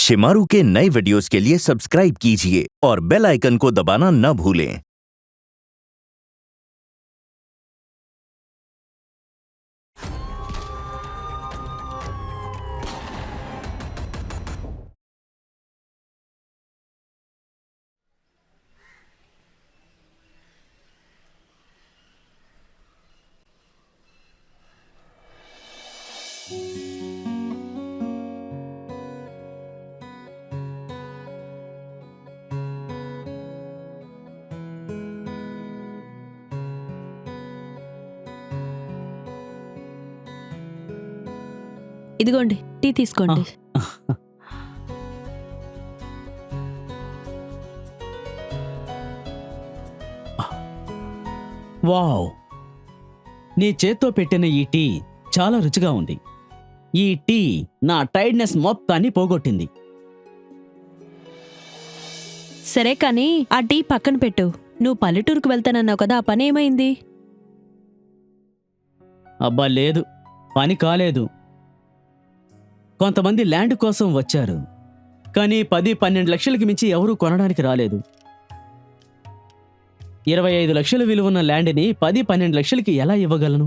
शिमारू के नए वीडियोस के लिए सब्सक्राइब कीजिए और बेल आइकन को दबाना न भूलें। ఇదిగోండి టీ తీసుకోండి. వావ్, నీ చేత్తో పెట్టిన ఈ టీ చాలా రుచిగా ఉంది. ఈ టీ నా టైర్డ్నెస్ మొత్తాన్ని పోగొట్టింది. సరే కానీ ఆ టీ పక్కన పెట్టు. నువ్వు పల్లెటూరుకు వెళ్తానన్నావు కదా, ఆ పని ఏమైంది? అబ్బా లేదు, పని కాలేదు. కొంతమంది ల్యాండ్ కోసం వచ్చారు, కానీ 10-12 లక్షలకి మించి ఎవరూ కొనడానికి రాలేదు. 25 లక్షల విలువన్న ల్యాండ్ని 10-12 లక్షలకి ఎలా ఇవ్వగలను?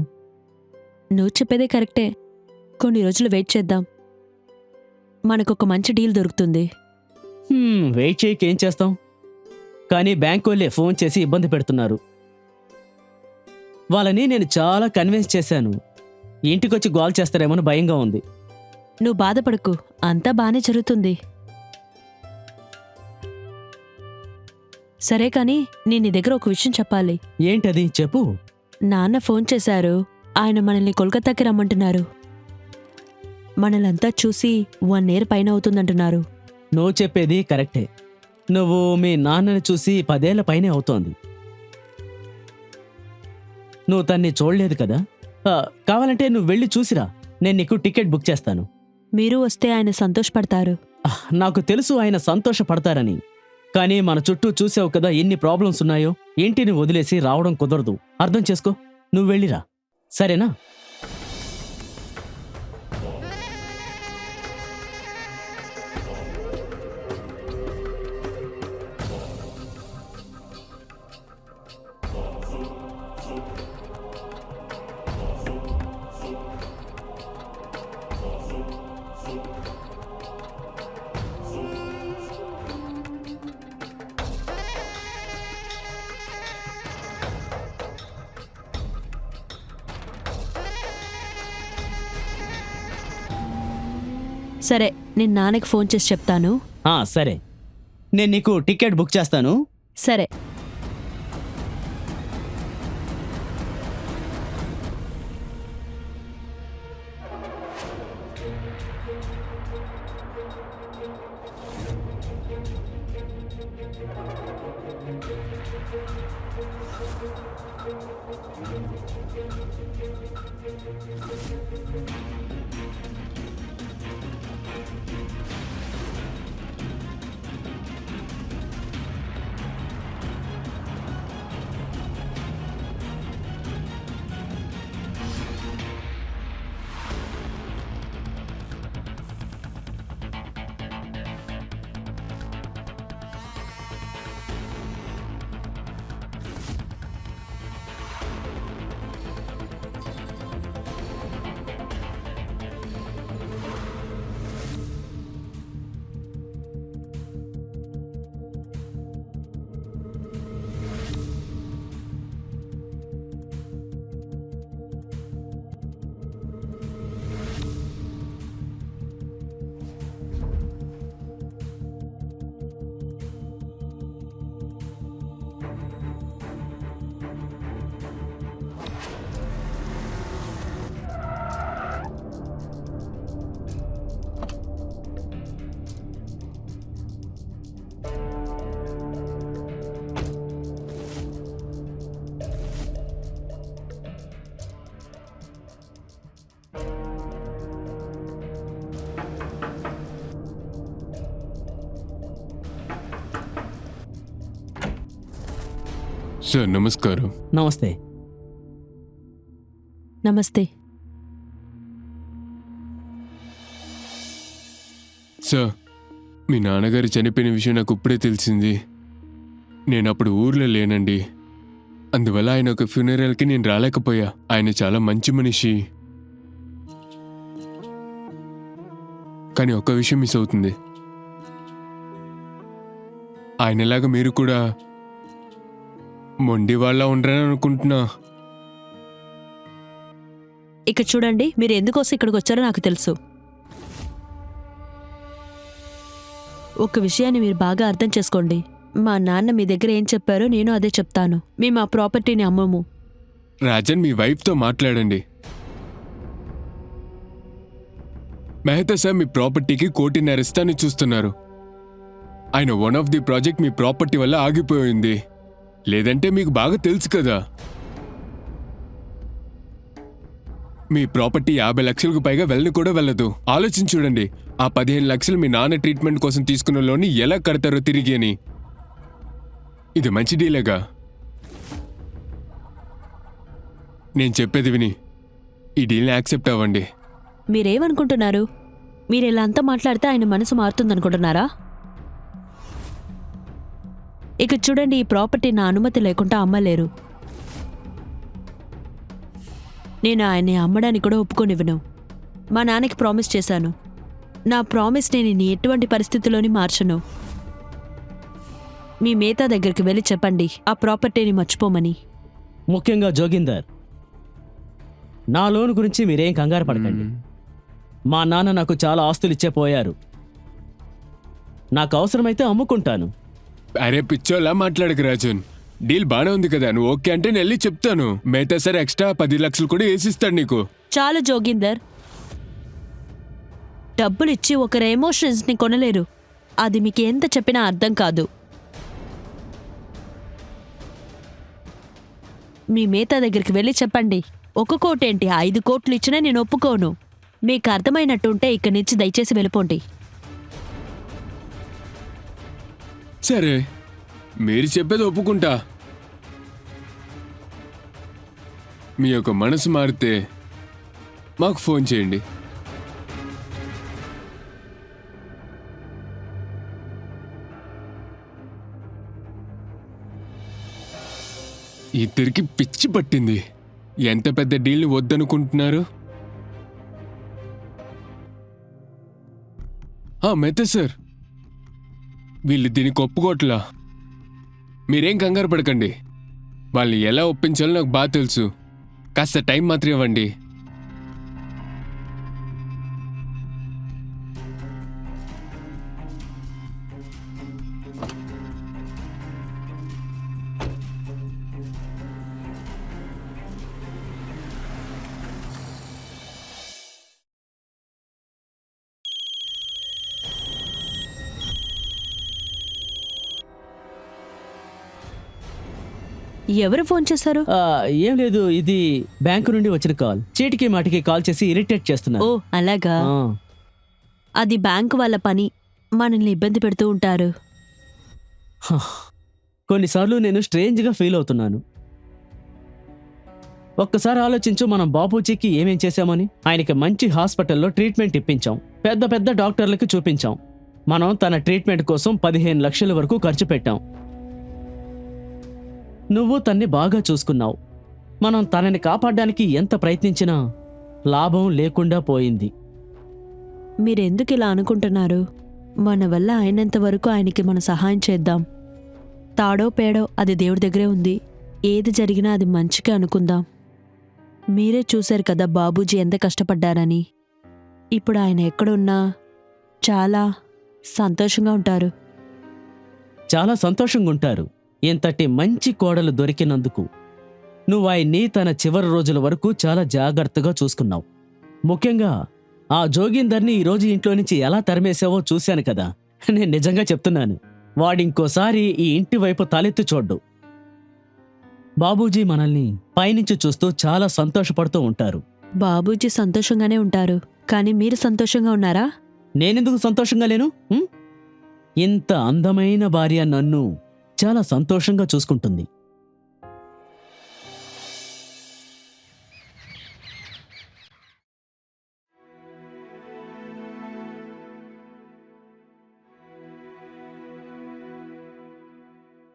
నువ్వు చెప్పేదే కరెక్టే. కొన్ని రోజులు వెయిట్ చేద్దాం, మనకొక మంచి డీల్ దొరుకుతుంది. వెయిట్ చేయక ఏం చేస్తాం? కానీ బ్యాంకు వాళ్ళే ఫోన్ చేసి ఇబ్బంది పెడుతున్నారు. వాళ్ళని నేను చాలా కన్విన్స్ చేశాను. ఇంటికొచ్చి గోల్ చేస్తారేమో భయంగా ఉంది. నువ్వు బాధపడకు, అంతా బానే జరుగుతుంది. సరే కానీ నేను నీ దగ్గర ఒక విషయం చెప్పాలి. ఏంటది? చెప్పు. నాన్న ఫోన్ చేశారు. ఆయన మనల్ని కోల్కతాకి రమ్మంటున్నారు. మనలంతా చూసి 1 year పైన అవుతుందంటున్నారు. నువ్వు చెప్పేది కరెక్టే. నువ్వు మీ నాన్నని చూసి 10 ఏళ్ల పైనే అవుతోంది. నువ్వు తన్ని చూడలేదు కదా. కావాలంటే నువ్వు వెళ్ళి చూసిరా, నేను నీకు టికెట్ బుక్ చేస్తాను. మీరు వస్తే ఆయన సంతోషపడతారు. నాకు తెలుసు ఆయన సంతోషపడతారని. కానీ మన చుట్టూ చూసావు కదా ఎన్ని ప్రాబ్లమ్స్ ఉన్నాయో. ఇంటిని వదిలేసి రావడం కుదరదు. అర్థం చేసుకో. నువ్వు వెళ్ళిరా, సరేనా? సరే, నేను నాన్నకి ఫోన్ చేసి చెప్తాను. సరే, నేను నీకు టికెట్ బుక్ చేస్తాను. సరే. సార్ నమస్కారం. నమస్తే. నమస్తే. సార్ మీ నాన్నగారు చనిపోయిన విషయం నాకు ఇప్పుడే తెలిసింది. నేను అప్పుడు ఊర్లో లేనండి. అందువల్ల ఆయన ఒక ఫ్యూనరల్కి నేను రాలేకపోయా. ఆయన చాలా మంచి మనిషి. కానీ ఒక్క విషయం మిస్ అవుతుంది. ఆయనలాగా మీరు కూడా మొండి వాళ్ళ ఉండరని అనుకుంటున్నా. ఇక చూడండి, మీరు ఎందుకోసం ఇక్కడికి వచ్చారో నాకు తెలుసు. ఒక విషయాన్ని మీరు బాగా అర్థం చేసుకోండి. మా నాన్న మీ దగ్గర ఏం చెప్పారో నేను అదే చెప్తాను. మేము ఆ ప్రాపర్టీని అమ్మము. రాజన్, మీ వైఫ్తో మాట్లాడండి. మెహతా సార్ మీ ప్రాపర్టీకి 1.5 ఇస్తానని చూస్తున్నారు. ఆయన one of the project me property వల్ల ఆగిపోయింది. లేదంటే మీకు బాగా తెలుసు కదా, మీ ప్రాపర్టీ 50 లక్షలకు పైగా వెళ్ళని కూడా వెళ్ళదు. ఆలోచించి చూడండి, ఆ 15 లక్షలు మీ నాన్న ట్రీట్మెంట్ కోసం తీసుకున్న లోన్ని ఎలా కడతారో తిరిగి అని. ఇది మంచి డీలేగా? నేను చెప్పేది విని ఈ డీల్ని యాక్సెప్ట్ అవ్వండి. మీరేమనుకుంటున్నారు? మీరు ఇలా అంతా మాట్లాడితే ఆయన మనసు మారుతుందనుకుంటున్నారా? ఇక చూడండి, ఈ ప్రాపర్టీ నా అనుమతి లేకుండా అమ్మలేరు. నేను ఆయన్ని అమ్మడానికి కూడా ఒప్పుకోనివ్వను. మా నాన్నకి ప్రామిస్ చేశాను. నా ప్రామిస్ నేను ఎటువంటి పరిస్థితుల్లోని మార్చను. మీ మేతా దగ్గరికి వెళ్ళి చెప్పండి ఆ ప్రాపర్టీని మర్చిపోమని. ముఖ్యంగా జోగిందర్, నా లోన్ గురించి మీరేం కంగారు పడకండి. మా నాన్న నాకు చాలా ఆస్తులు ఇచ్చే పోయారు. నాకు అవసరమైతే అమ్ముకుంటాను. అరే పిచ్చోలా మాట్లాడకు రాజన్. డీల్ బానే ఉంది కదా, నువ్వు ఓకే అంటే నేను వెళ్ళి చెప్తాను. మిగతా సార్ ఎక్స్ట్రా 10 లక్షలు కూడా వేసిస్తాడు నీకు. చాలు జోగిందర్, డబ్బులిచ్చి ఒకరి ఎమోషన్స్ని కొనలేరు. అది మీకు ఎంత చెప్పినా అర్థం కాదు. మీ మేతా దగ్గరికి వెళ్ళి చెప్పండి. 1 కోటేంటి, 5 కోట్లు ఇచ్చినా నేను ఒప్పుకోను. మీకు అర్థమైనట్టుంటే ఇక్కడి నుంచి దయచేసి వెళ్ళిపోండి. సరే, మీరు చెప్పేది ఒప్పుకుంటా. మీ యొక్క మనసు మారితే మాకు ఫోన్ చేయండి. ఇద్దరికి పిచ్చి పట్టింది. ఎంత పెద్ద డీల్ని వద్దనుకుంటున్నారు? మెతే సార్, వీళ్ళు దీనికి ఒప్పుకోట్లా. మీరేం కంగారు పడకండి. వాళ్ళని ఎలా ఒప్పించాలో నాకు బాగా తెలుసు. కాస్త టైం మాత్రం ఇవ్వండి. ఎవరు ఫోన్ చేశారు? ఏం లేదు, ఇది బ్యాంకు నుండి వచ్చిన కాల్. చీటికి మాటికి కాల్ చేసి ఇరిటేట్ చేస్తున్నారు. ఓ అలాగా. అది బ్యాంకు వాళ్ళ పని. మనల్ని ఇబ్బంది పెడుతూ ఉంటారు. కొన్నిసార్లు నేను స్ట్రేంజ్గా ఫీల్ అవుతున్నాను. ఒక్కసారి ఆలోచించు, మనం బాపూజీకి ఏమేం చేశామని. ఆయనకి మంచి హాస్పిటల్లో ట్రీట్మెంట్ ఇప్పించాం. పెద్ద పెద్ద డాక్టర్లకి చూపించాం. మనం తన ట్రీట్మెంట్ కోసం 15 లక్షల వరకు ఖర్చు పెట్టాం. నువ్వు తన్ని బాగా చూసుకున్నావు. మనం తనని కాపాడడానికి ఎంత ప్రయత్నించినా లాభం లేకుండా పోయింది. మీరెందుకు ఇలా అనుకుంటున్నారు? మన వల్ల అయినంత వరకు ఆయనకి మనం సహాయం చేద్దాం. తాడో పేడో అది దేవుడి దగ్గరే ఉంది. ఏది జరిగినా అది మంచిగా అనుకుందాం. మీరే చూశారు కదా బాబూజీ ఎంత కష్టపడ్డారని. ఇప్పుడు ఆయన ఎక్కడున్నా చాలా సంతోషంగా ఉంటారు. చాలా సంతోషంగా ఉంటారు. ఇంతటి మంచి కోడలు దొరికినందుకు. నువ్వు ఆయన్ని తన చివరి రోజుల వరకు చాలా జాగ్రత్తగా చూసుకున్నావు. ముఖ్యంగా ఆ జోగిందర్ని ఈరోజు ఇంట్లో నుంచి ఎలా తరిమేశావో చూశాను కదా. నేను నిజంగా చెప్తున్నాను, వాడింకోసారి ఈ ఇంటి వైపు తలెత్తి చూడ్డు. బాబూజీ మనల్ని పైనుంచి చూస్తూ చాలా సంతోషపడుతూ ఉంటారు. బాబూజీ సంతోషంగానే ఉంటారు, కానీ మీరు సంతోషంగా ఉన్నారా? నేనెందుకు సంతోషంగా లేను? ఇంత అందమైన భార్య నన్ను చాలా సంతోషంగా చూసుకుంటుంది.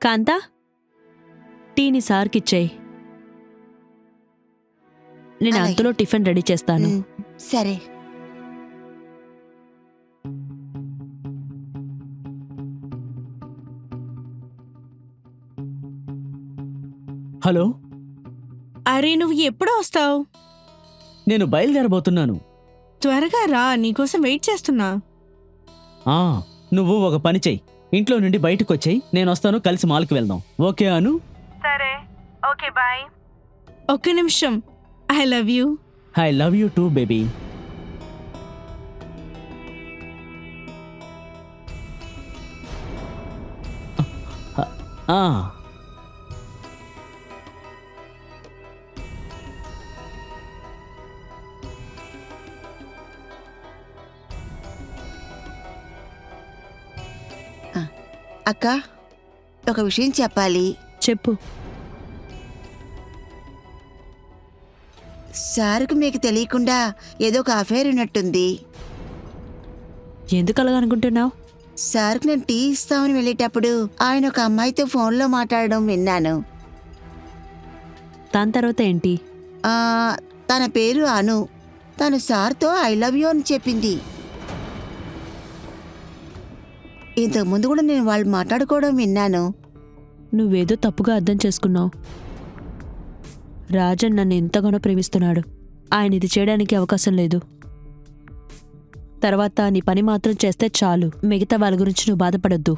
కాంతా, టీని సార్కిచ్చేయి. నేను అలాగే. అంతలో టిఫిన్ రెడీ చేస్తాను. సరే. హలో, అరే నువ్వు ఎప్పుడు వస్తావు? నేను బయలుదేరబోతున్నాను. త్వరగా రా, నీకోసం వెయిట్ చేస్తున్నా. ఆ, నువ్వు ఒక పని చెయ్యి, ఇంట్లో నుండి బయటకు వచ్చేయి, నేను వస్తాను, కలిసి మాల్కి వెళ్దాం. ఓకే అను? సరే, ఓకే బాయ్. ఒక్క నిమిషం, I love you. I love you too baby. ఆ, అక్క, ఒక విషయం చెప్పాలి. చెప్పు. సార్కు మీకు తెలియకుండా ఏదో ఒక అఫైర్ ఉన్నట్టుంది. ఎందుకు అలాగ అనుకుంటున్నావు? సార్కు నేను టీ ఇస్తామని వెళ్ళేటప్పుడు ఆయన ఒక అమ్మాయితో ఫోన్లో మాట్లాడడం విన్నాను. దాని తర్వాత ఏంటి? ఆ, తన పేరు అను. తను సార్తో ఐ లవ్ యూ అని చెప్పింది. ఇంతకు ముందు కూడా నేను వాళ్ళు మాట్లాడుకోవడం విన్నాను. నువ్వేదో తప్పుగా అర్థం చేసుకున్నావు. రాజన్ నన్ను ఎంతగానో ప్రేమిస్తున్నాడు. ఆయన ఇది చేయడానికి అవకాశం లేదు. తర్వాత నీ పని మాత్రం చేస్తే చాలు. మిగతా వాళ్ళ గురించి నువ్వు బాధపడొద్దు.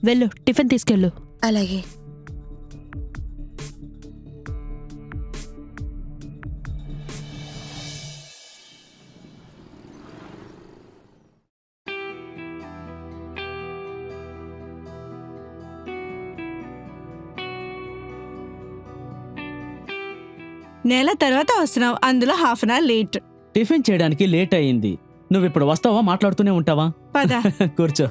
వెళ్ళు, టిఫిన్ తీసుకెళ్ళు. అలాగే. నెల తర్వాత వస్తున్నావు, అందులో half an hour late. Tiffin చేయడానికి లేట్ అయ్యింది. నువ్వు ఇప్పుడు వస్తావా, మాట్లాడుతూనే ఉంటావా? పద. కూర్చో.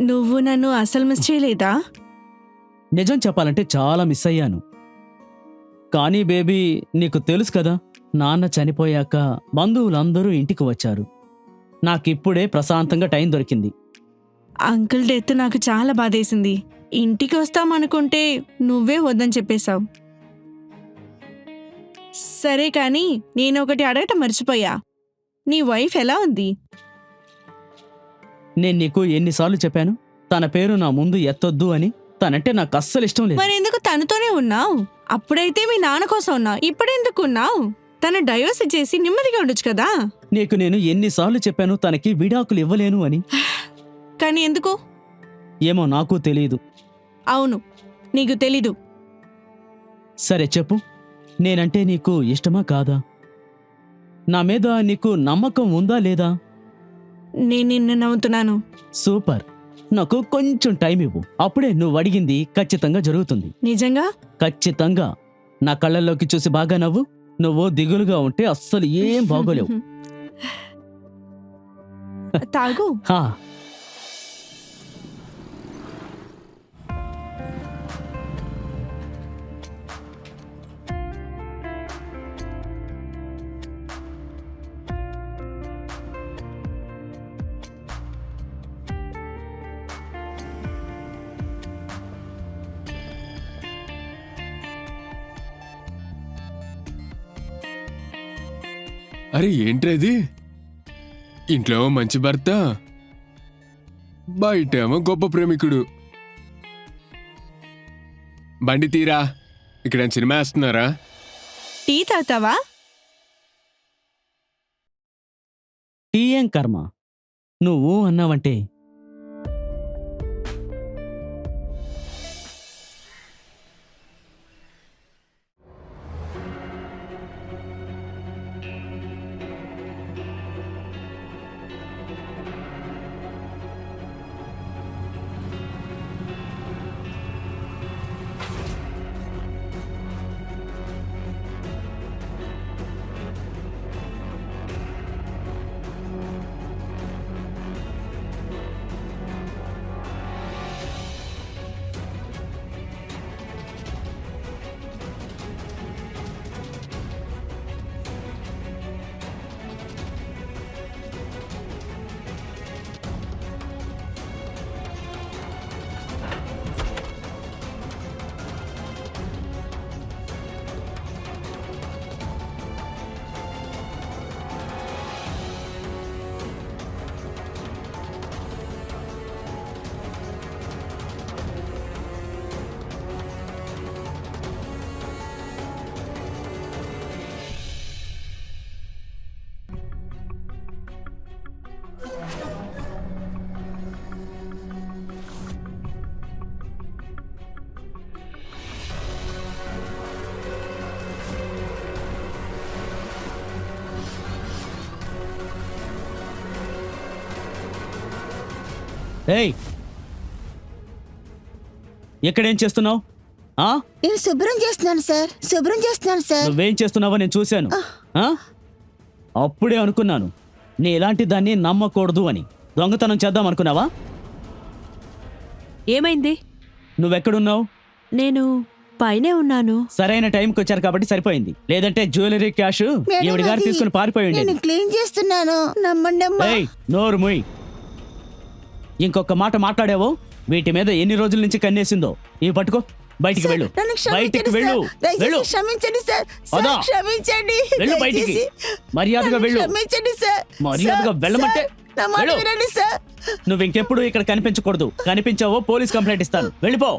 నువ్వు నన్ను అసలు మిస్ చేయలేదా? నిజం చెప్పాలంటే చాలా మిస్ అయ్యాను. కానీ బేబీ, నీకు తెలుసు కదా, నాన్న చనిపోయాక బంధువులందరూ ఇంటికి వచ్చారు. నాకిప్పుడే ప్రశాంతంగా టైం దొరికింది. అంకుల్ డెత్ నాకు చాలా బాధేసింది. ఇంటికి వస్తామనుకుంటే నువ్వే వద్దని చెప్పేశావు. సరే కానీ నేను ఒకటి అడగటం మర్చిపోయా. నీ వైఫ్ ఎలా ఉంది? నేను నీకు ఎన్నిసార్లు చెప్పాను తన పేరు నా ముందు ఎత్తొద్దు అని. తనంటే నాకు అస్సలు ఇష్టం లేదు. మరెందుకు తనతోనే ఉన్నావు? అప్పుడైతే మీ నాన్న కోసం ఉన్నావు, ఇప్పుడెందుకు ఉన్నావు? తన డైవర్స్ చేసి నెమ్మదిగా ఉండొచ్చు కదా. నీకు నేను ఎన్నిసార్లు చెప్పాను తనకి విడాకులు ఇవ్వలేను అని. కానీ ఎందుకు? ఏమో నాకు తెలియదు. అవును, నీకు తెలీదు. సరే చెప్పు, నేనంటే నీకు ఇష్టమా కాదా? నా మీద నీకు నమ్మకం ఉందా లేదా? నేను నిన్ను నమ్ముతున్నాను. సూపర్. నాకు కొంచెం టైం ఇవ్వు, అప్పుడే నువ్వు అడిగింది ఖచ్చితంగా జరుగుతుంది. నిజంగా? ఖచ్చితంగా. నా కళ్ళల్లోకి చూసి బాగా నవ్వు. నువ్వు దిగులుగా ఉంటే అస్సలు ఏం బాగోలేవు. తాగు. హా. అరే ఏంట్రది? ఇంట్లో మంచి భర్త, బయటేమో గొప్ప ప్రేమికుడు. బండి తీరా, ఇక్కడ సినిమా వేస్తున్నారా? టీ తాగుతావా? టీ ఏం కర్మ, నువ్వు అన్నావంటే. ఏయ్, ఇక్కడేం చేస్తున్నావు? నేను శుభ్రం చేస్తున్నాను సార్. నువ్వేం చేస్తున్నావో నేను చూశాను. అప్పుడే అనుకున్నాను నీ ఇలాంటి దాన్ని నమ్మకూడదు అని. దొంగతనం చేద్దాం అనుకున్నావా? ఏమైంది? నువ్వెక్కడున్నావు? నేను పైనే ఉన్నాను. సరైన టైంకి వచ్చారు కాబట్టి సరిపోయింది, లేదంటే జ్యువెలరీ క్యాష్ ఈవిడ గారు తీసుకుని పారిపోయి ఉండేది. నేను క్లీన్ చేస్తున్నాను, నమ్మండి అమ్మా. ఏయ్, నోరు ముయ్. ఇంకొక మాట మాట్లాడావో వీటి మీద ఎన్ని రోజుల నుంచి కన్నేసిందో. ఇవి పట్టుకో, బయటికి వెళ్ళు. నన్ను క్షమించండి బయటికి వెళ్ళు. సార్. దయచేసి వెళ్ళు. క్షమించండి సార్. పద. సార్, క్షమించండి. వెళ్ళు బయటికి. దయచేసి మర్యాదగా నన్ను వెళ్ళు. క్షమించండి సార్. మర్యాదగా సార్, వెళ్ళమంటే సార్, నా మాట వెళ్ళు. వినండి సార్. నువ్వు ఇంకెప్పుడు ఇక్కడ కనిపించకూడదు. కనిపించావో పోలీస్ కంప్లైంట్ ఇస్తాను. వెళ్ళిపో.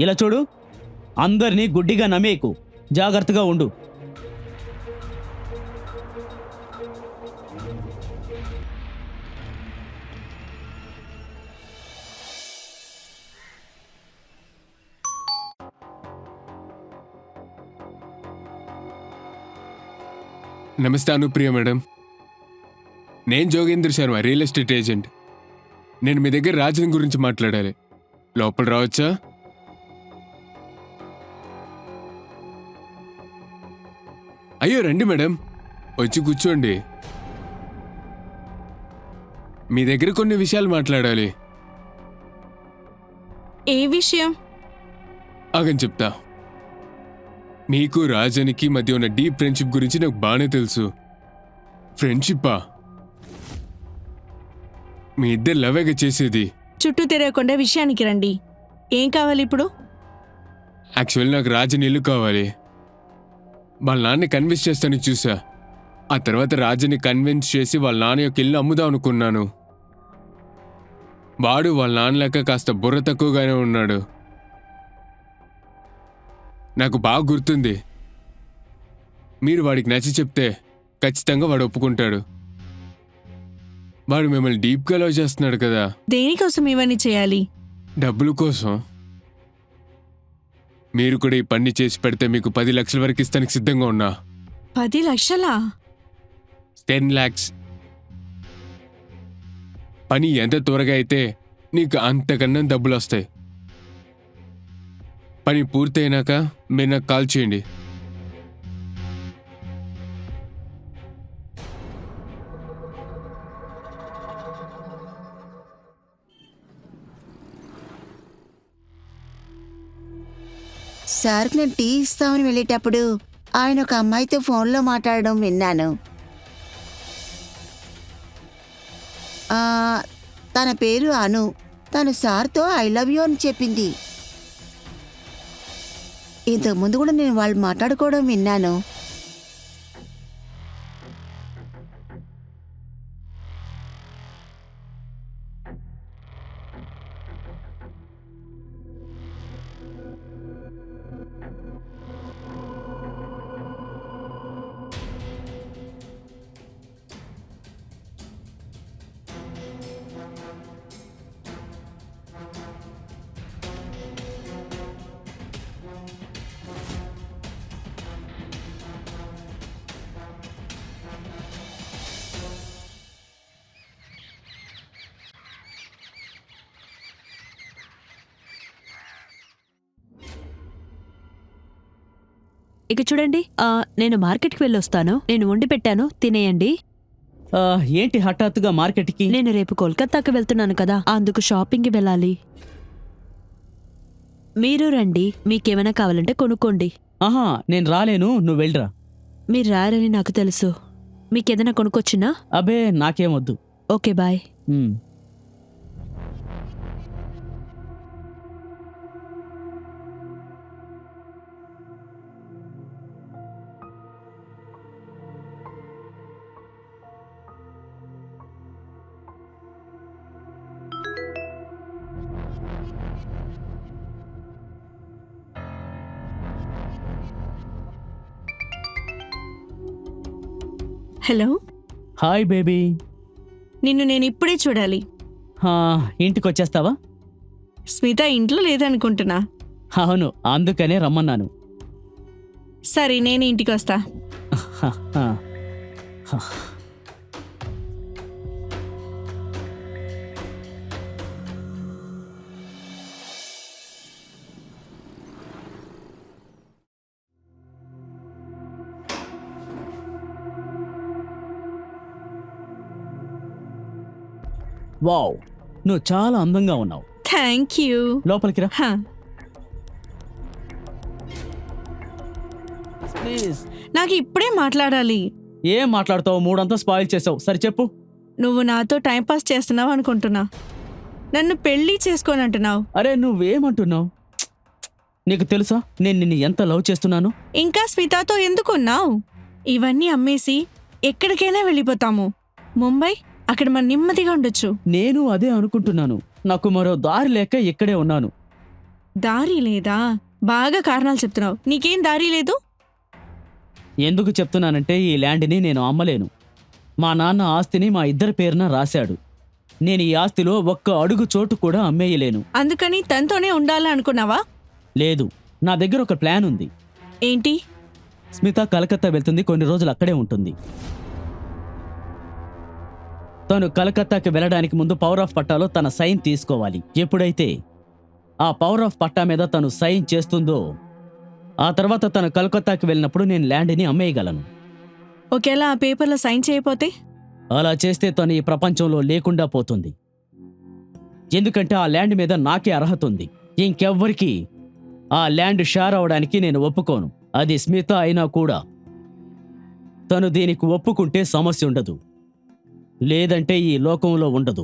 ఇలా చూడు, అందరినీ గుడ్డిగా నమ్మేకు. జాగ్రత్తగా ఉండు. నమస్తే అనుప్రియ మేడం. నేను Jogendra Sharma, real estate agent. నేను మీ దగ్గర రాజన్ గురించి మాట్లాడాలి. లోపల రావచ్చా? అయ్యో రండి మేడం, వచ్చి కూర్చోండి. మీ దగ్గర కొన్ని విషయాలు మాట్లాడాలి. ఏ విషయం? ఆగని చెప్తా. మీకు రాజన్కి మధ్య ఉన్న డీప్ ఫ్రెండ్షిప్ గురించి నాకు బాగానే తెలుసు. ఫ్రెండ్షిప్పా? మీ ఇద్దరు లవేగా చేసేది. చుట్టూ తిరగకుండా విషయానికి రండి. ఏం కావాలి ఇప్పుడు? యాక్చువల్లీ నాకు రాజన్ ఇల్లు కావాలి. వాళ్ళ నాన్నని కన్విన్స్ చేస్తానికి చూసా. ఆ తర్వాత రాజన్ని కన్విన్స్ చేసి వాళ్ళ నాన్న యొక్క ఇల్లు అమ్ముదాం అనుకున్నాను. వాడు వాళ్ళ నాన్న లెక్క కాస్త బుర్ర తక్కువగానే ఉన్నాడు. నాకు బాగా గుర్తుంది. మీరు వాడికి నచ్చి చెప్తే ఖచ్చితంగా వాడు ఒప్పుకుంటాడు. వాడు మిమ్మల్ని డీప్గా లవ్ చేస్తున్నాడు కదా. దేనికోసం ఇవన్నీ చేయాలి? డబ్బుల కోసం. మీరు కూడా ఈ పని చేసి పెడితే మీకు 10 లక్షల వరకు ఇస్తానికి సిద్ధంగా ఉన్నా. 10 లక్షలా? 10 lakhs. పని ఎంత త్వరగా అయితే నీకు అంతకన్నా డబ్బులు వస్తాయి. పని పూర్తయినాక మీరు నాకు కాల్ చేయండి. సార్కి నేను టీ ఇస్తామని వెళ్ళేటప్పుడు ఆయన ఒక అమ్మాయితో ఫోన్లో మాట్లాడడం విన్నాను. తన పేరు అను. తను సార్తో ఐ లవ్ యూ అని చెప్పింది. ఇంతకుముందు కూడా నేను వాళ్ళు మాట్లాడుకోవడం విన్నాను. ఇక చూడండి, నేను మార్కెట్కి వెళ్ళొస్తాను. నేను వండి పెట్టాను, తినేయండి. ఏంటి హఠాత్తుగా మార్కెట్కి? నేను రేపు కోల్కతాకి వెళ్తున్నాను కదా, అందుకు షాపింగ్కి వెళ్ళాలి. మీరు రండి, మీకేమైనా కావాలంటే కొనుక్కోండి. ఆహా, నేను రాలేను, నువ్వు వెళ్ళరా. మీరు రారని నాకు తెలుసు. మీకేదైనా కొనుక్కొచ్చినా? అబే నాకేమొద్దు. Okay, bye. Hello. Hi baby. నిన్ను నేను ఇప్పుడే చూడాలి. ఇంటికి వచ్చేస్తావా? స్మిత ఇంట్లో లేదనుకుంటున్నా. అవును, అందుకనే రమ్మన్నాను. సరే, నేను ఇంటికి వస్తా. వావ్, నువ్వు చాలా అందంగా ఉన్నావు. Thank you. లోపలికి రా. హా. ప్లీజ్. నాకు ఇప్పుడే మాట్లాడాలి. ఏం మాట్లాడతావు? మూడంతా స్పాయిల్ చేసావు. సరే చెప్పు. నువ్వు నాతో టైంపాస్ చేస్తున్నావు అనుకుంటున్నా. నన్ను పెళ్లి చేసుకోనంటున్నావు. అరే నువ్వేమంటున్నావు? నీకు తెలుసా నేను నిన్ను ఎంత లవ్ చేస్తున్నాను? ఇంకా స్మితతో ఎందుకున్నావు? ఇవన్నీ అమ్మేసి ఎక్కడికైనా వెళ్ళిపోతాము. ముంబై, అక్కడ మనం నెమ్మదిగా ఉండొచ్చు. నేను అదే అనుకుంటున్నాను. నాకు మరో దారి లేక ఇక్కడే ఉన్నాను. దారి లేదా? బాగా కారణాలు చెప్తున్నావు. నీకేం దారి లేదు? ఎందుకు చెప్తున్నానంటే ఈ ల్యాండ్ని నేను అమ్మలేను. మా నాన్న ఆస్తిని మా ఇద్దరి పేరున రాశాడు. నేను ఈ ఆస్తిలో ఒక్క అడుగు చోటు కూడా అమ్మేయలేను. అందుకని తనతోనే ఉండాలా అనుకున్నావా? లేదు, నా దగ్గర ఒక ప్లాన్ ఉంది. ఏంటి? స్మిత కలకత్తా వెళ్తుంది, కొన్ని రోజులు అక్కడే ఉంటుంది. తను కలకత్తాకి వెళ్ళడానికి ముందు పవర్ ఆఫ్ పట్టాలో తన సైన్ తీసుకోవాలి. ఎప్పుడైతే ఆ పవర్ ఆఫ్ పట్టా మీద తను సైన్ చేస్తుందో ఆ తర్వాత తను కలకత్తాకి వెళ్ళినప్పుడు నేను ల్యాండ్ని అమ్మేయగలను. ఒకేలా ఆ పేపర్లో సైన్ చేయకపోతే? అలా చేస్తే తను ఈ ప్రపంచంలో లేకుండా పోతుంది. ఎందుకంటే ఆ ల్యాండ్ మీద నాకే అర్హత ఉంది. ఇంకెవ్వరికీ ఆ ల్యాండ్ షేర్ అవడానికి నేను ఒప్పుకోను. అది స్మిత అయినా కూడా. తను దీనికి ఒప్పుకుంటే సమస్య ఉండదు, లేదంటే ఈ లోకంలో ఉండదు.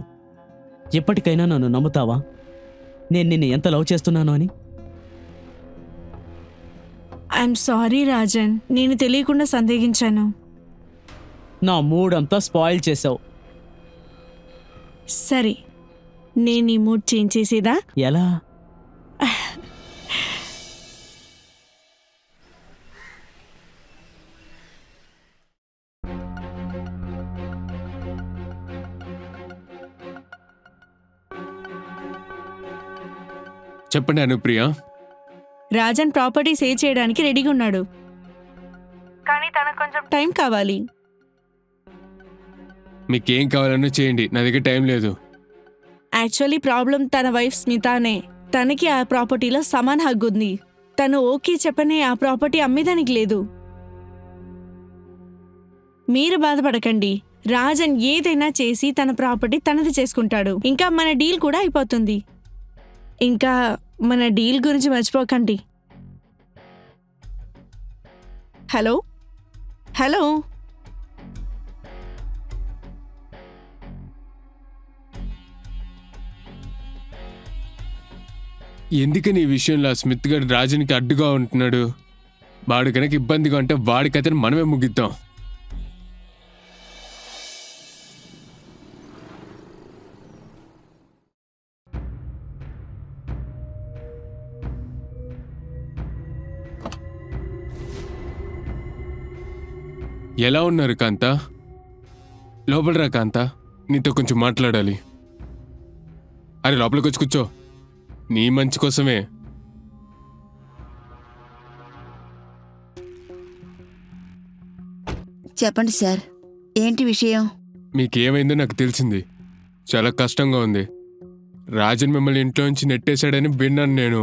ఎప్పటికైనా నన్ను నమ్ముతావా నేను నిన్ను ఎంత లవ్ చేస్తున్నాను అని? ఐఎమ్ సారీ రాజన్, నేను తెలియకుండా సందేహించాను. నా మూడంతా స్పాయిల్ చేశావు. సరే, నేను ఈ మూడ్ చేంజ్ చేసేదా? ఎలా? చెప్పండి అనుప్రియ. రాజన్ ప్రాపర్టీ సేల్ చేయడానికి రెడీగా ఉన్నాడు, కానీ తనకు కొంచెం టైం కావాలి. మీకేం కావాలన్నా చేయండి, నా దగ్గర టైం లేదు. యాక్చువల్లీ ప్రాబ్లం తన వైఫ్ స్మితానే. తనకి ఆ ప్రాపర్టీలో సమాన్ హక్కు ఉంది. తను ఓకే చెప్పనే ఆ ప్రాపర్టీ అమ్మేదానికి లేదు. మీరు బాధపడకండి, రాజన్ ఏదైనా చేసి తన ప్రాపర్టీ తనది చేసుకుంటాడు. ఇంకా మన డీల్ కూడా అయిపోతుంది. ఇంకా మన డీల్ గురించి మర్చిపోకండి. హలో హలో ఎందుకని ఈ విషయంలో స్మిత్ గారు రాజన్కి అడ్డుగా ఉంటున్నాడు? వాడు కనుక ఇబ్బందిగా ఉంటే వాడి కథను మనమే ముగిద్దాం. ఎలా ఉన్నారు కాంత? లోపల రా కాంత, నీతో కొంచెం మాట్లాడాలి. అరే లోపలికి వచ్చి కూర్చో, నీ మంచి కోసమే. చెప్పండి సార్, ఏంటి విషయం? మీకేమైందో నాకు తెలిసింది. చాలా కష్టంగా ఉంది. రాజన్ మిమ్మల్ని ఇంట్లో నుంచి నెట్టేశాడని విన్నాను నేను.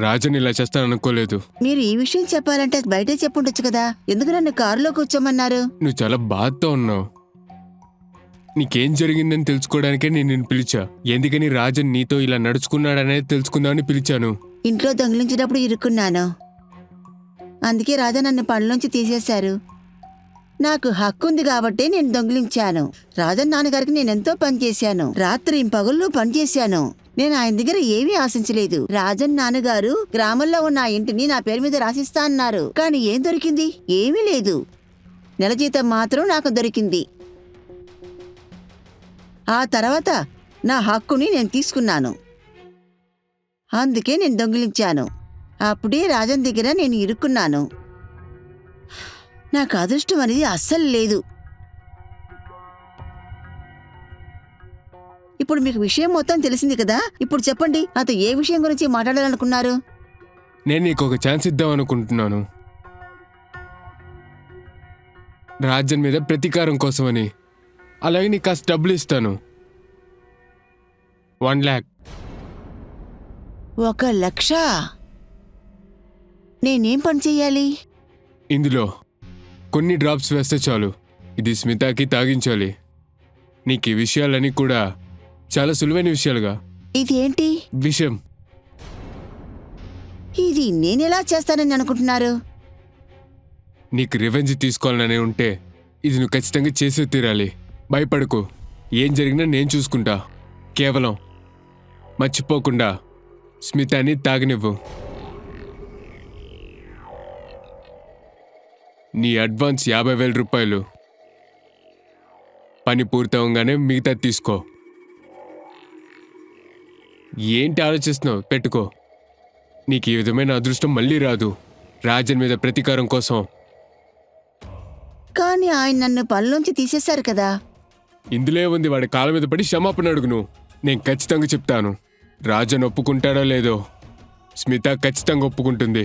రాజన్ ఇలా చేస్తాను అనుకోలేదు. మీరు ఈ విషయం చెప్పాలంటే బయటే చెప్పుండొచ్చు కదా, ఎందుకు నన్ను కారులో కూర్చోమన్నారు? నువ్వు చాలా బాధతో ఉన్నావు. నీకేం జరిగిందని తెలుసుకోవడానికే నేను నిన్ను పిలిచా. ఎందుకని రాజన్ నీతో ఇలా నడుచుకున్నాడనేది తెలుసుకుందామని పిలిచాను. ఇంట్లో దొంగిలించినప్పుడు ఇరుక్కున్నాను, అందుకే రాజా నన్ను పనిలోంచి తీసేశారు. నాకు హక్కు ఉంది కాబట్టి నేను దొంగిలించాను. రాజన్ నాన్నగారికి నేనెంతో పనిచేశాను, రాత్రి పగళ్ళు పనిచేశాను. నేను ఆయన దగ్గర ఏమీ ఆశించలేదు. రాజన్ నాన్నగారు గ్రామంలో ఉన్న ఆ ఇంటిని నా పేరు మీద రాసిస్తా అన్నారు, కానీ ఏం దొరికింది? ఏమీ లేదు. నెల జీతం మాత్రం నాకు దొరికింది. ఆ తర్వాత నా హక్కుని నేను తీసుకున్నాను, అందుకే నేను దొంగిలించాను. అప్పుడే రాజన్ దగ్గర నేను ఇరుక్కున్నాను. నాకు అదృష్టం అనేది అస్సలు లేదు. ఇప్పుడు మీకు విషయం మొత్తం తెలిసింది కదా, ఇప్పుడు చెప్పండి, నాతో ఏ విషయం గురించి మాట్లాడాలనుకున్నారు? నేను నీకు ఒక ఛాన్స్ ఇద్దాం అనుకుంటున్నాను. రాజన్ మీద ప్రతీకారం కోసమని. అలాగే నీకు కాస్త డబ్బులు ఇస్తాను. 1 lakh. 1 లక్ష? నేనేం పని చెయ్యాలి? ఇందులో కొన్ని డ్రాప్స్ వేస్తే చాలు. ఇది స్మితాకి తాగించాలి. నీకు ఈ విషయాలన్నీ కూడా చాలా సులువైన విషయాలుగా. ఇది ఏంటి విషయం? ఇది నేనెలా చేస్తానని అనుకుంటున్నారు? నీకు రివెంజ్ తీసుకోవాలని ఉంటే ఇది నువ్వు ఖచ్చితంగా చేసే తీరాలి. భయపడకు, ఏం జరిగినా నేను చూసుకుంటా. కేవలం మర్చిపోకుండా స్మితాని తాగనివ్వు. నీ అడ్వాన్స్ 50,000 రూపాయలు. పని పూర్తవగానే మిగతా తీసుకో. ఏంటి ఆలోచిస్తున్నావు? పెట్టుకో. నీకు ఈ విధమైన అదృష్టం మళ్ళీ రాదు. రాజన్ మీద ప్రతీకారం కోసం. కానీ ఆయన నన్ను పనిలోంచి తీసేశారు కదా. ఇందులో ఉంది, వాడి కాళ్ళ మీద పడి క్షమాపణ అడుగు నువ్వు. నేను ఖచ్చితంగా చెప్తాను. రాజన్ ఒప్పుకుంటాడో లేదో, స్మిత ఖచ్చితంగా ఒప్పుకుంటుంది.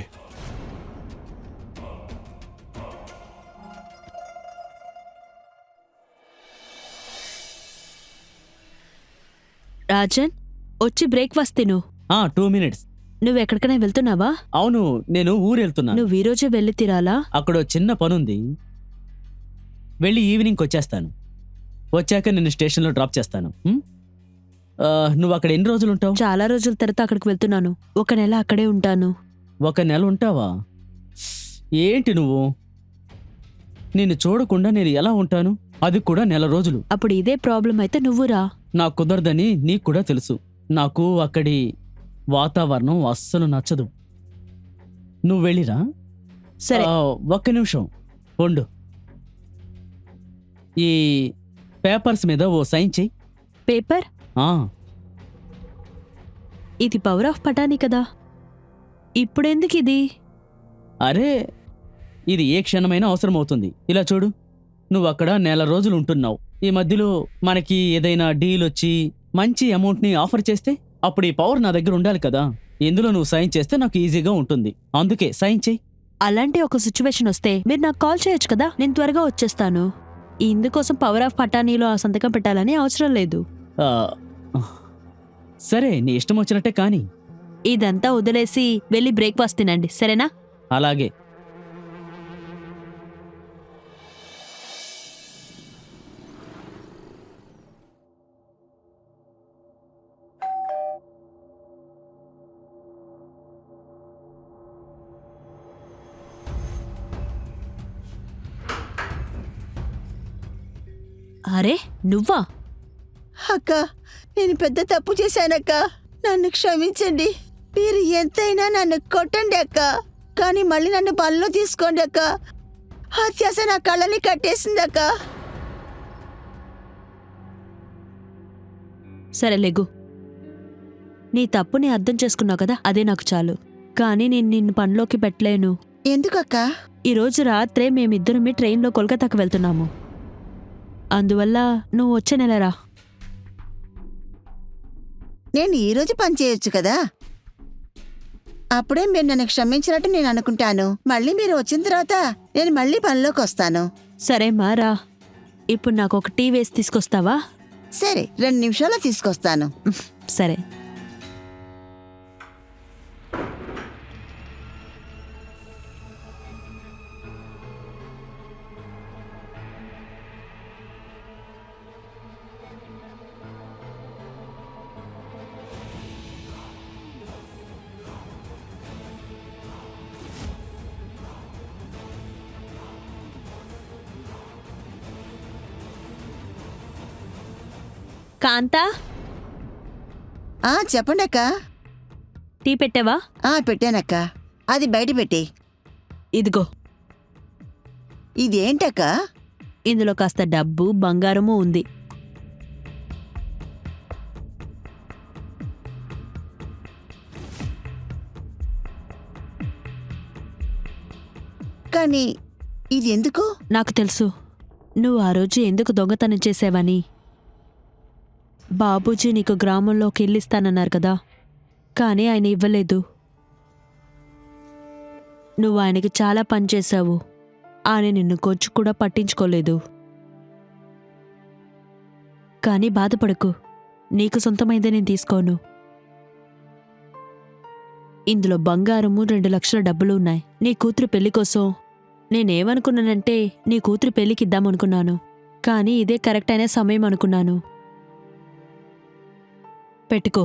రాజన్, వచ్చి బ్రేక్ఫాస్ట్ తిను. 2 minutes. నువ్వెక్కడికైనా వెళ్తున్నావా? అవును, నేను ఊరు వెళ్తున్నాను. నువ్వు ఈరోజే వెళ్ళి తీరాలా? అక్కడ చిన్న పనుంది, వెళ్ళి ఈవినింగ్కి వచ్చేస్తాను. వచ్చాక నేను స్టేషన్లో డ్రాప్ చేస్తాను. నువ్వు అక్కడ ఎన్ని రోజులు ఉంటావు? చాలా రోజుల తర్వాత అక్కడికి వెళ్తున్నాను. 1 నెల అక్కడే ఉంటాను. 1 నెల ఉంటావా? ఏంటి నువ్వు? నిన్ను చూడకుండా నేను ఎలా ఉంటాను? అది కూడా నెల రోజులు. అప్పుడు ఇదే ప్రాబ్లం అయితే నువ్వు రా. నాకు కుదరదని నీకు కూడా తెలుసు. నాకు అక్కడి వాతావరణం అస్సలు నచ్చదు. నువ్వు వెళ్ళిరా. సరే. 1 నిమిషం ఉండు. ఈ పేపర్స్ మీద ఓ సైన్ చెయ్యి. పేపర్? ఆ, ఇది పవర్ ఆఫ్ పటాని కదా, ఇప్పుడెందుకు ఇది? అరే ఇది ఏ క్షణమైనా అవసరం అవుతుంది. ఇలా చూడు, నువ్వు అక్కడ నెల రోజులు ఉంటున్నావు. ఈ మధ్యలో మనకి ఏదైనా డీల్ వచ్చి మంచి అమౌంట్ని ఆఫర్ చేస్తే అప్పుడు ఈ పవర్ నా దగ్గర ఉండాలి కదా. ఇందులో నువ్వు సైన్ చేస్తే నాకు ఈజీగా ఉంటుంది. అందుకే సైన్ చెయ్యి. అలాంటి ఒక సిచ్యువేషన్ వస్తే మీరు నాకు కాల్ చేయొచ్చు కదా, నేను త్వరగా వచ్చేస్తాను. ఇందుకోసం పవర్ ఆఫ్ పటానీలో ఆ సంతకం పెట్టాలని అవసరం లేదు. ఆ, సరే నీ ఇష్టం వచ్చినట్టే కానీ. ఇదంతా వదిలేసి వెళ్ళి బ్రేక్ఫాస్ట్ తినండి, సరేనా? అలాగే. అరే నువ్వా? అక్క, నేను పెద్ద తప్పు చేశానక్క. నన్ను క్షమించండి. మీరు ఎంతైనా నన్ను కొట్టండి అక్క, కానీ మళ్ళీ నన్ను పనిలో తీసుకోండి అక్క. అత్యాస నా కళ్ళని కట్టేసిందక్క. సరే లెగు. నీ తప్పుని అర్థం చేసుకున్నావు కదా, అదే నాకు చాలు. కానీ నేను నిన్ను పనిలోకి పెట్టలేను. ఎందుకక్క? ఈరోజు రాత్రే మేమిద్దరమే ట్రైన్లో కోల్కతాకు వెళ్తున్నాము. అందువల్ల నువ్వు వచ్చే నెల రా. నేను ఈరోజు పని చేయొచ్చు కదా. అప్పుడే మీరు నన్ను క్షమించినట్టు నేను అనుకుంటాను. మళ్ళీ మీరు వచ్చిన తర్వాత నేను మళ్ళీ పనిలోకి వస్తాను. సరే మా రా. ఇప్పుడు నాకు ఒక టీ వేసి తీసుకొస్తావా? సరే, 2 నిమిషాల్లో తీసుకొస్తాను. సరే. కాంతా, చెప్పండి అక్క. టీ పెట్టావా? పెట్టానక్క. అది బయట పెట్టి. ఇదిగో. ఇదేంటక్క? ఇందులో కాస్త డబ్బు బంగారము ఉంది. కానీ ఇది ఎందుకు? నాకు తెలుసు నువ్వు ఆ రోజు ఎందుకు దొంగతనం చేసావని. బాబూజీ నీకు గ్రామంలోకి ఇల్లిస్తానన్నారు కదా, కానీ ఆయన ఇవ్వలేదు. నువ్వు ఆయనకి చాలా పని చేశావు. ఆయన నిన్ను కొంచెం కూడా పట్టించుకోలేదు. కానీ బాధపడకు, నీకు సొంతమైందే నేను తీసుకోను. ఇందులో బంగారము 2 లక్షల డబ్బులు ఉన్నాయి. నీ కూతురు పెళ్లి కోసం నేనేమనుకున్నానంటే నీ కూతురు పెళ్లికిద్దామనుకున్నాను. కానీ ఇదే కరెక్ట్ అయిన సమయం అనుకున్నాను. పెట్టుకో.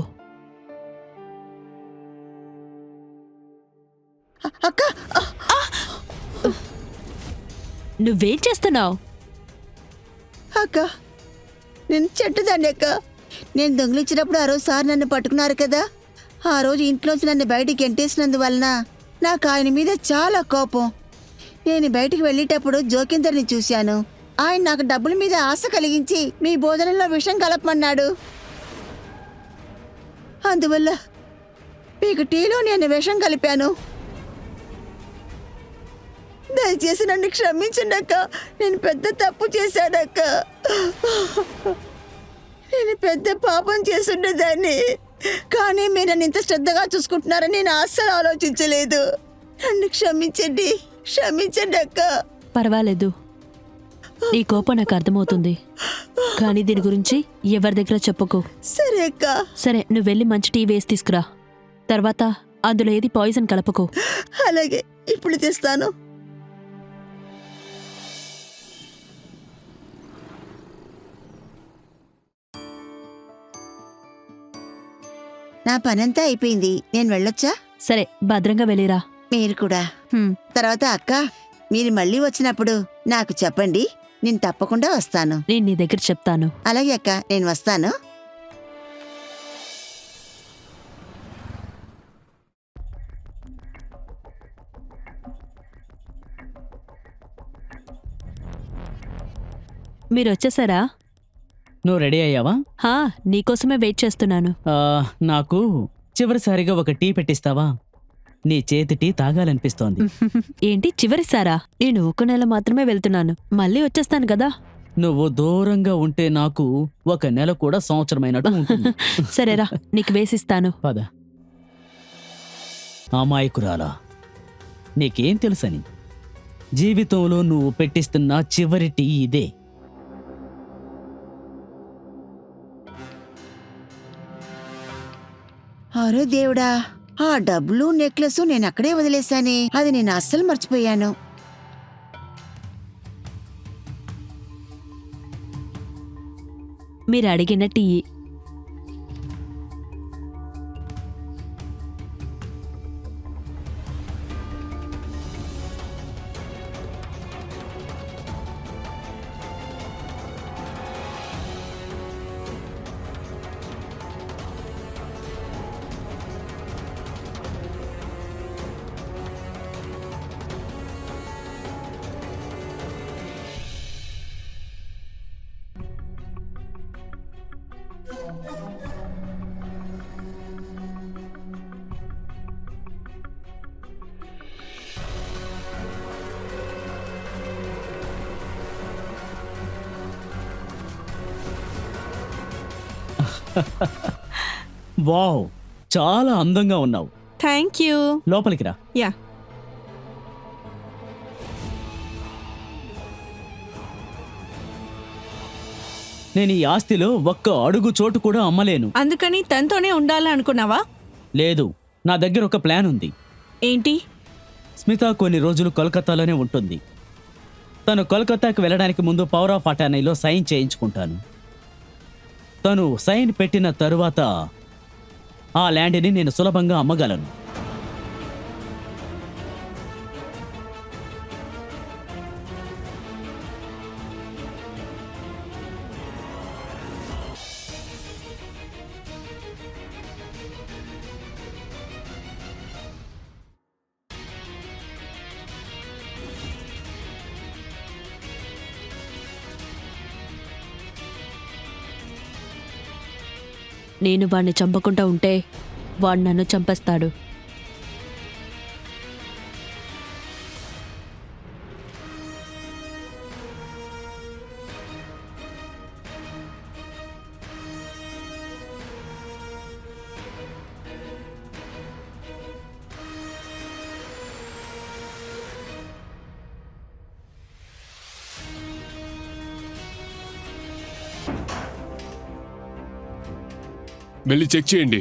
అక్క, నువ్వేం చేస్తున్నావు? అక్క, నేను చెట్టుదాన్ని అక్క. నేను దొంగిలించినప్పుడు ఆ రోజు సార్ నన్ను పట్టుకున్నారు కదా. ఆ రోజు ఇంట్లోంచి నన్ను బయటికి ఎంటేసినందువలన నాకు ఆయన మీద చాలా కోపం. నేను బయటికి వెళ్ళేటప్పుడు జోకిందర్ని చూశాను. ఆయన నాకు డబ్బుల మీద ఆశ కలిగించి మీ భోజనంలో విషం కలపమన్నాడు. అందువల్ల మీకు టీలో నేను విషం కలిపాను. దయచేసి నన్ను క్షమించండి అక్క. నేను పెద్ద తప్పు చేశానక్క. నేను పెద్ద పాపం చేసుండేదాన్ని. కానీ మీరు నన్ను ఇంత శ్రద్ధగా చూసుకుంటున్నారని నేను అస్సలు ఆలోచించలేదు. నన్ను క్షమించండి, క్షమించండి అక్క. పర్వాలేదు, నీ కోపం నాకు అర్థమవుతుంది. కానీ దీని గురించి ఎవరి దగ్గర చెప్పుకో. సరే అక్క. సరే, నువ్వు వెళ్ళి మంచి టీ వేసి తీసుకురా. తర్వాత అందులో ఏది పాయిజన్ కలపకు. అలాగే, ఇప్పుడు తెస్తాను. నా పనంతా అయిపోయింది. నేను వెళ్ళొచ్చా? సరే, భద్రంగా వెళ్ళిరా. మీరు కూడా. తర్వాత అక్క, మీరు మళ్ళీ వచ్చినప్పుడు నాకు చెప్పండి. నేను తప్పకుండా వస్తాను. నేను నీ దగ్గర చెప్తాను. అలాగే అక్క, నేను వస్తాను. మీరు వచ్చేసారా? నువ్వు రెడీ అయ్యావా? హా, నీకోసమే వెయిట్ చేస్తున్నాను. నాకు చివరిసారిగా ఒక టీ పెట్టిస్తావా? నీ చేతి టీ తాగాలనిపిస్తోంది. ఏంటి చివరిసారా? నేను 1 నెల మాత్రమే వెళ్తున్నాను, మళ్ళీ వచ్చేస్తాను కదా. నువ్వు దూరంగా ఉంటే నాకు 1 నెల కూడా సంవత్సరమైనట్టు ఉంటుంది. సరేరా, నీకు వేసిస్తాను. పద. అమాయకురాలా, నీకేం తెలుసని? జీవితంలో నువ్వు పెట్టిస్తున్న చివరి టీ ఇదే. అరే దేవుడా, ఆ డబ్బులు నెక్లెస్ నేను అక్కడే వదిలేశానే. అది నేను అస్సలు మర్చిపోయాను. మీరు అడిగిన టీ. వావ్, చాలా అందంగా ఉన్నావు. Thank you. లోపలికి రా. యా. నేను ఈ ఆస్తిలో 1 అడుగు చోటు కూడా అమ్మలేను. అందుకని తనతోనే ఉండాలనుకున్నావా? లేదు, నా దగ్గర ఒక ప్లాన్ ఉంది. ఏంటి? స్మిత కొన్ని రోజులు కోల్కతాలోనే ఉంటుంది. తను కోల్కతాకి వెళ్ళడానికి ముందు పవర్ ఆఫ్ అటార్నీలో సైన్ చేయించుకుంటాను. తను సైన్ పెట్టిన తరువాత ఆ ల్యాండ్ని నేను సులభంగా అమ్మగలను. నేను వాణ్ణి చంపకుండా ఉంటే వాడు నన్ను చంపేస్తాడు. వెళ్ళి చెక్ చేయండి.